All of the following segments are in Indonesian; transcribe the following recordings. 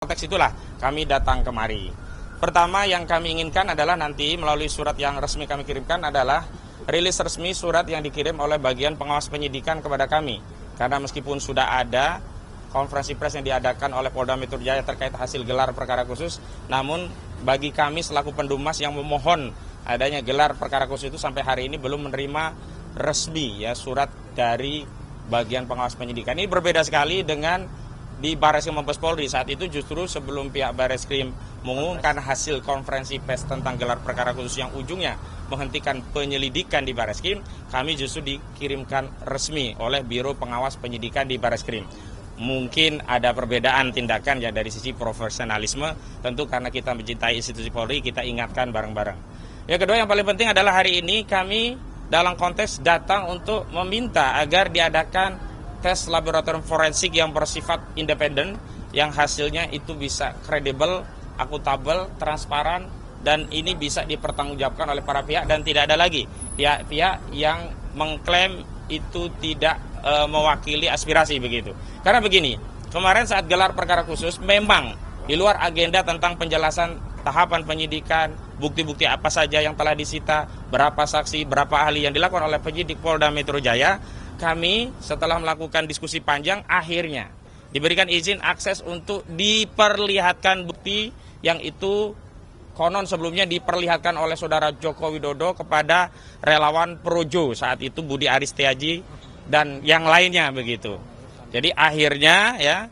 Konteks itulah kami datang kemari. Pertama yang kami inginkan adalah nanti melalui surat yang resmi kami kirimkan adalah rilis resmi surat yang dikirim oleh bagian pengawas penyidikan kepada kami. Karena meskipun sudah ada konferensi pers yang diadakan oleh Polda Metro Jaya terkait hasil gelar perkara khusus, namun bagi kami selaku pendumas yang memohon adanya gelar perkara khusus itu sampai hari ini belum menerima resmi ya surat dari bagian pengawas penyidikan. Ini berbeda sekali dengan di Barreskrim Mabes Polri. Saat itu justru sebelum pihak Barreskrim mengumumkan hasil konferensi pers tentang gelar perkara khusus yang ujungnya menghentikan penyelidikan di Barreskrim, kami justru dikirimkan resmi oleh Biro Pengawas Penyidikan di Barreskrim. Mungkin ada perbedaan tindakan ya dari sisi profesionalisme, tentu karena kita mencintai institusi Polri, kita ingatkan bareng-bareng. Yang kedua yang paling penting adalah hari ini kami dalam konteks datang untuk meminta agar diadakan tes laboratorium forensik yang bersifat independen, yang hasilnya itu bisa kredibel, akuntabel, transparan, dan ini bisa dipertanggungjawabkan oleh para pihak dan tidak ada lagi pihak-pihak yang mengklaim itu tidak mewakili aspirasi begitu. Karena begini, kemarin saat gelar perkara khusus memang di luar agenda tentang penjelasan tahapan penyidikan, bukti-bukti apa saja yang telah disita, berapa saksi, berapa ahli yang dilakukan oleh penyidik Polda Metro Jaya. Kami setelah melakukan diskusi panjang akhirnya diberikan izin akses untuk diperlihatkan bukti yang itu konon sebelumnya diperlihatkan oleh saudara Joko Widodo kepada relawan Projo saat itu Budi Aris Setiaji dan yang lainnya begitu. Jadi akhirnya ya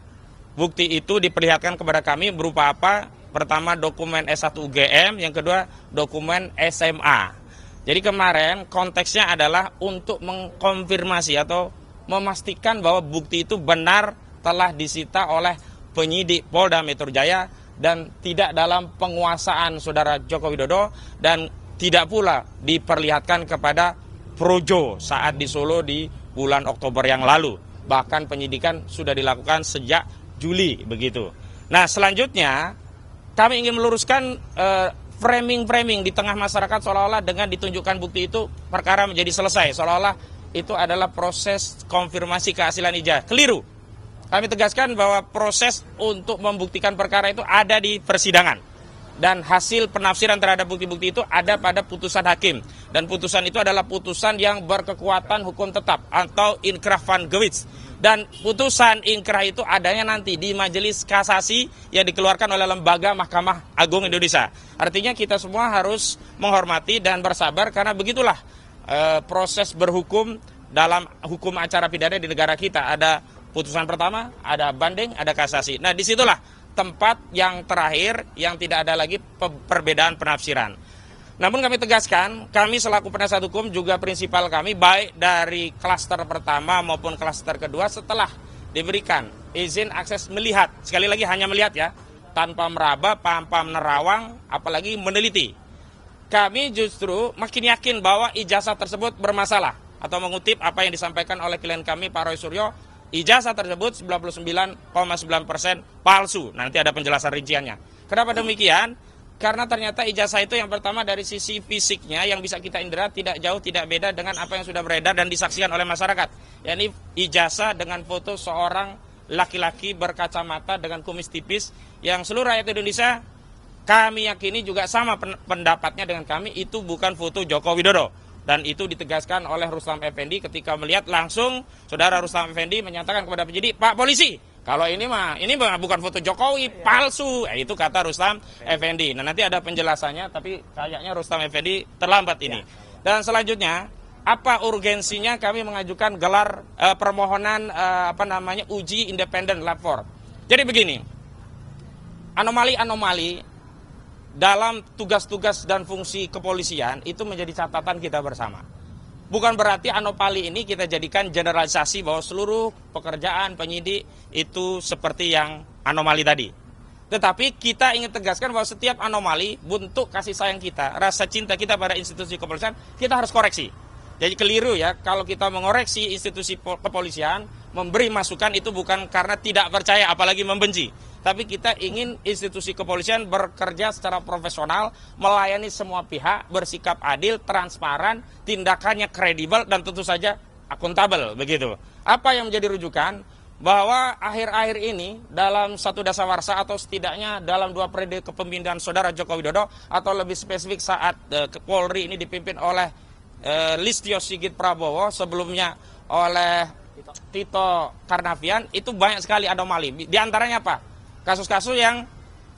bukti itu diperlihatkan kepada kami berupa apa? Pertama dokumen S1 UGM, yang kedua dokumen SMA. Jadi kemarin konteksnya adalah untuk mengkonfirmasi atau memastikan bahwa bukti itu benar telah disita oleh penyidik Polda Metro Jaya dan tidak dalam penguasaan saudara Joko Widodo dan tidak pula diperlihatkan kepada Projo saat di Solo di bulan Oktober yang lalu. Bahkan penyidikan sudah dilakukan sejak Juli begitu. Nah selanjutnya kami ingin meluruskan framing di tengah masyarakat seolah-olah dengan ditunjukkan bukti itu perkara menjadi selesai, seolah-olah itu adalah proses konfirmasi keasilan ijazah. Keliru. Kami tegaskan bahwa proses untuk membuktikan perkara itu ada di persidangan dan hasil penafsiran terhadap bukti-bukti itu ada pada putusan hakim dan putusan itu adalah putusan yang berkekuatan hukum tetap atau inkrah van gewis. Dan putusan inkrah itu adanya nanti di majelis kasasi yang dikeluarkan oleh lembaga Mahkamah Agung Indonesia. Artinya kita semua harus menghormati dan bersabar karena begitulah proses berhukum dalam hukum acara pidana di negara kita. Ada putusan pertama, ada banding, ada kasasi. Nah disitulah tempat yang terakhir yang tidak ada lagi perbedaan penafsiran. Namun kami tegaskan, kami selaku penasihat hukum juga prinsipal kami baik dari klaster pertama maupun klaster kedua setelah diberikan izin akses melihat, sekali lagi hanya melihat ya, tanpa meraba, tanpa menerawang, apalagi meneliti. Kami justru makin yakin bahwa ijazah tersebut bermasalah atau mengutip apa yang disampaikan oleh klien kami Pak Roy Suryo, ijazah tersebut 99,9% palsu. Nanti ada penjelasan rinciannya. Kenapa demikian? Karena ternyata ijazah itu yang pertama dari sisi fisiknya yang bisa kita indera tidak jauh tidak beda dengan apa yang sudah beredar dan disaksikan oleh masyarakat. Yakni ijazah dengan foto seorang laki-laki berkacamata dengan kumis tipis yang seluruh rakyat Indonesia kami yakini juga sama pendapatnya dengan kami, itu bukan foto Joko Widodo. Dan itu ditegaskan oleh Rustam Effendi ketika melihat langsung saudara Rustam Effendi menyatakan kepada penyidik, Pak Polisi, kalau ini bukan foto Jokowi, palsu. Itu kata Rustam Effendi. Nah nanti ada penjelasannya, tapi kayaknya Rustam Effendi terlambat ini. Dan selanjutnya, apa urgensinya kami mengajukan gelar permohonan uji independen lapor. Jadi begini, anomali-anomali dalam tugas-tugas dan fungsi kepolisian itu menjadi catatan kita bersama. Bukan berarti anomali ini kita jadikan generalisasi bahwa seluruh pekerjaan penyidik itu seperti yang anomali tadi. Tetapi kita ingin tegaskan bahwa setiap anomali, bentuk kasih sayang kita, rasa cinta kita pada institusi kepolisian, kita harus koreksi. Jadi keliru ya, kalau kita mengoreksi institusi kepolisian, memberi masukan itu bukan karena tidak percaya, apalagi membenci. Tapi kita ingin institusi kepolisian bekerja secara profesional, melayani semua pihak, bersikap adil, transparan, tindakannya kredibel, dan tentu saja akuntabel begitu. Apa yang menjadi rujukan? bahwa akhir-akhir ini dalam satu dasawarsa atau setidaknya dalam 2 periode kepemimpinan Saudara Joko Widodo atau lebih spesifik saat Polri ini dipimpin oleh Listio Sigit Prabowo, sebelumnya oleh Tito Karnavian, itu banyak sekali anomali. Di antaranya apa? Kasus-kasus yang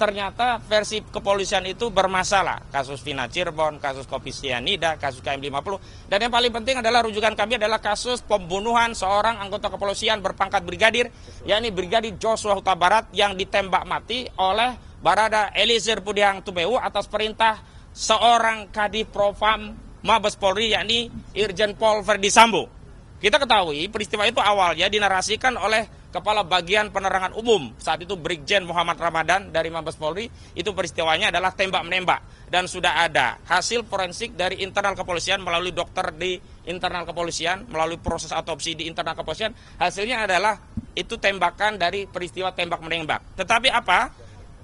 ternyata versi kepolisian itu bermasalah. Kasus Vina Cirebon, kasus Kopi Cyanida, kasus KM50. Dan yang paling penting adalah rujukan kami adalah kasus pembunuhan seorang anggota kepolisian berpangkat brigadir, yakni Brigadir Joshua Huta Barat yang ditembak mati oleh Barada Eliezer Budiang Tumewu atas perintah seorang Kadif Propam Mabes Polri, yakni Irjen Pol Verdi Sambo. Kita ketahui peristiwa itu awalnya dinarasikan oleh Kepala Bagian Penerangan Umum, saat itu Brigjen Muhammad Ramadan dari Mabes Polri. Itu peristiwanya adalah tembak-menembak. Dan sudah ada hasil forensik dari internal kepolisian melalui dokter di internal kepolisian, melalui proses autopsi di internal kepolisian. Hasilnya adalah itu tembakan dari peristiwa tembak-menembak. Tetapi apa?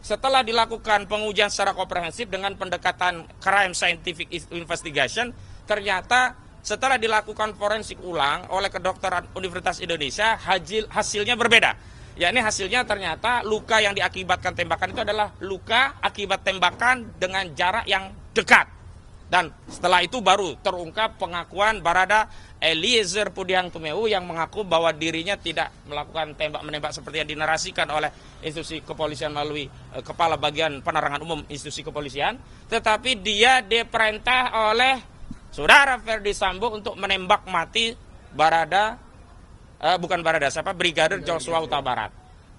Setelah dilakukan pengujian secara komprehensif dengan pendekatan crime scientific investigation, ternyata setelah dilakukan forensik ulang oleh kedokteran Universitas Indonesia, hasilnya berbeda. Yakni hasilnya ternyata luka yang diakibatkan tembakan itu adalah luka akibat tembakan dengan jarak yang dekat. Dan setelah itu baru terungkap pengakuan Barada Eliezer Budiang Tumewu yang mengaku bahwa dirinya tidak melakukan tembak-menembak seperti yang dinarasikan oleh institusi kepolisian melalui Kepala Bagian Penerangan Umum institusi kepolisian, tetapi dia diperintah oleh Saudara Verdi Sambo untuk menembak mati Brigadir Joshua Huta Barat.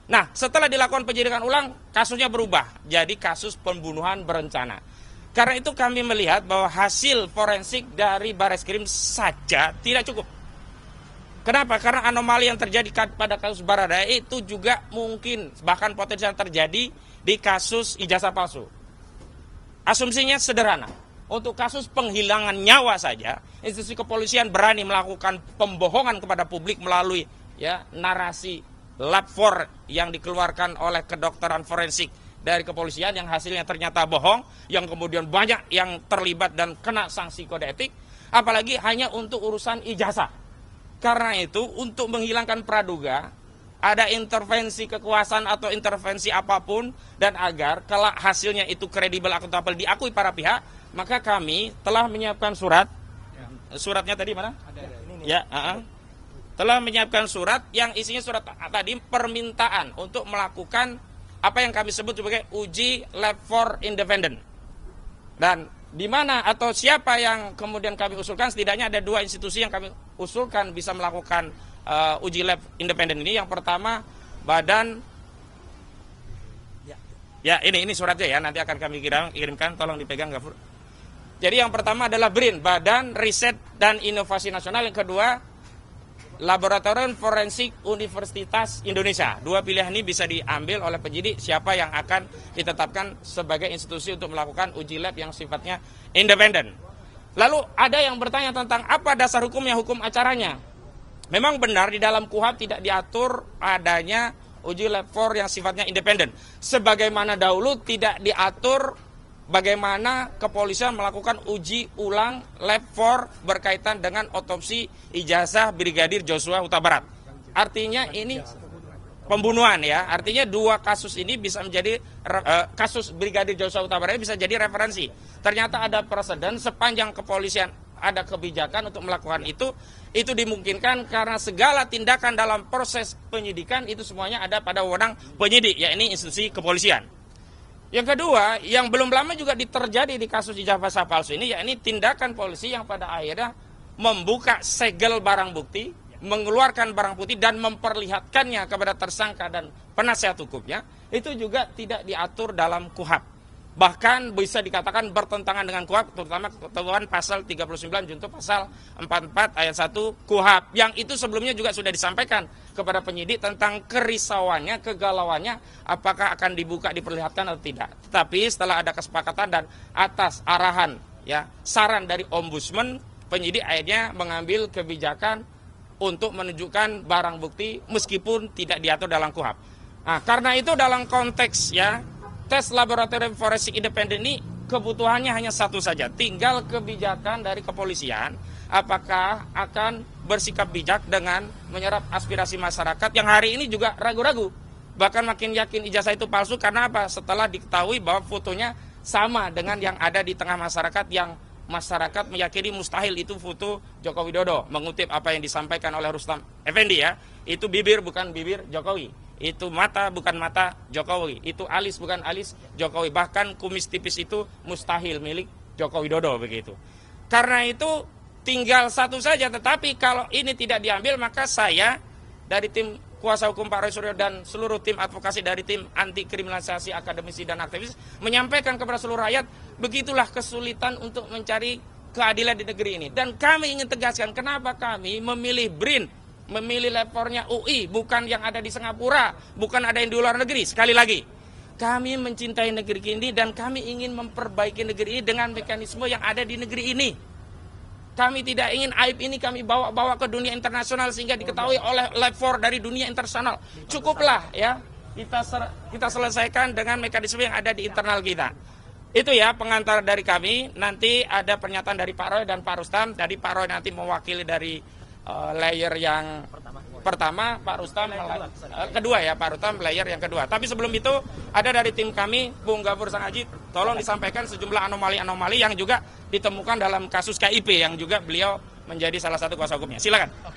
Nah, setelah dilakukan penyidikan ulang, kasusnya berubah jadi kasus pembunuhan berencana. Karena itu kami melihat bahwa hasil forensik dari Bareskrim saja tidak cukup. Kenapa? Karena anomali yang terjadi pada kasus Barada itu juga mungkin bahkan potensial terjadi di kasus ijazah palsu. Asumsinya sederhana. Untuk kasus penghilangan nyawa saja, institusi kepolisian berani melakukan pembohongan kepada publik melalui narasi lab 4 yang dikeluarkan oleh kedokteran forensik dari kepolisian yang hasilnya ternyata bohong, yang kemudian banyak yang terlibat dan kena sanksi kode etik, apalagi hanya untuk urusan ijazah. Karena itu untuk menghilangkan praduga, ada intervensi kekuasaan atau intervensi apapun, dan agar kelak hasilnya itu kredibel, akuntabel, diakui para pihak, maka kami telah menyiapkan surat. Suratnya tadi mana? Telah menyiapkan surat yang isinya surat tadi permintaan untuk melakukan apa yang kami sebut sebagai uji lab 4 independent. Dan di mana atau siapa yang kemudian kami usulkan, setidaknya ada 2 institusi yang kami usulkan bisa melakukan uji lab independen ini. Yang pertama Badan ini suratnya ya, nanti akan kami kirimkan, tolong dipegang Gafur. Jadi yang pertama adalah BRIN, Badan Riset dan Inovasi Nasional. Yang kedua Laboratorium Forensik Universitas Indonesia. 2 pilihan ini bisa diambil oleh penyidik siapa yang akan ditetapkan sebagai institusi untuk melakukan uji lab yang sifatnya independen. Lalu ada yang bertanya tentang apa dasar hukumnya, hukum acaranya. Memang benar di dalam KUHP tidak diatur adanya uji lab 4 yang sifatnya independen. Sebagaimana dahulu tidak diatur bagaimana kepolisian melakukan uji ulang lab 4 berkaitan dengan otopsi ijazah Brigadir Joshua Huta Barat. Artinya ini pembunuhan ya. Artinya 2 kasus ini bisa menjadi kasus Brigadir Joshua Huta Barat bisa jadi referensi. Ternyata ada preseden sepanjang kepolisian ada kebijakan untuk melakukan itu dimungkinkan karena segala tindakan dalam proses penyidikan itu semuanya ada pada wewenang penyidik, yakni institusi kepolisian. Yang kedua, yang belum lama juga terjadi di kasus ijazah palsu ini, yakni tindakan polisi yang pada akhirnya membuka segel barang bukti, mengeluarkan barang bukti dan memperlihatkannya kepada tersangka dan penasihat hukumnya, itu juga tidak diatur dalam KUHP. Bahkan bisa dikatakan bertentangan dengan KUHP, terutama ketentuan pasal 39 junto pasal 44 ayat 1 KUHP, yang itu sebelumnya juga sudah disampaikan kepada penyidik tentang kerisauannya, kegalauannya, apakah akan dibuka, diperlihatkan atau tidak. Tetapi setelah ada kesepakatan dan atas arahan saran dari ombudsman, penyidik akhirnya mengambil kebijakan untuk menunjukkan barang bukti meskipun tidak diatur dalam KUHP. Nah, karena itu dalam konteks tes laboratorium forensik independen ini kebutuhannya hanya satu saja, tinggal kebijakan dari kepolisian apakah akan bersikap bijak dengan menyerap aspirasi masyarakat yang hari ini juga ragu-ragu. Bahkan makin yakin ijazah itu palsu karena apa? Setelah diketahui bahwa fotonya sama dengan yang ada di tengah masyarakat, yang masyarakat meyakini mustahil itu foto Joko Widodo. Mengutip apa yang disampaikan oleh Rustam Effendi ya, itu bibir bukan bibir Jokowi, itu mata bukan mata Jokowi, itu alis bukan alis Jokowi, bahkan kumis tipis itu mustahil milik Joko Widodo begitu. Karena itu tinggal satu saja, tetapi kalau ini tidak diambil maka saya dari tim kuasa hukum Pak Roy Suryo dan seluruh tim advokasi dari tim anti kriminalisasi akademisi dan aktivis menyampaikan kepada seluruh rakyat, begitulah kesulitan untuk mencari keadilan di negeri ini. Dan kami ingin tegaskan kenapa kami memilih BRIN, memilih lepornya UI, bukan yang ada di Singapura, bukan ada yang di luar negeri. Sekali lagi, kami mencintai negeri ini dan kami ingin memperbaiki negeri ini dengan mekanisme yang ada di negeri ini. Kami tidak ingin aib ini kami bawa-bawa ke dunia internasional sehingga diketahui oleh lapor dari dunia internasional. Cukuplah ya, kita selesaikan dengan mekanisme yang ada di internal kita. Itu ya pengantar dari kami. Nanti ada pernyataan dari Pak Roy dan Pak Rustam. Dari Pak Roy nanti mewakili dari layer yang pertama, Pak Rustam kedua ya, Pak Rustam layer yang kedua. Tapi sebelum itu ada dari tim kami, Bung Gafur Sangaji, tolong disampaikan sejumlah anomali-anomali yang juga ditemukan dalam kasus KIP yang juga beliau menjadi salah satu kuasa hukumnya. Silakan.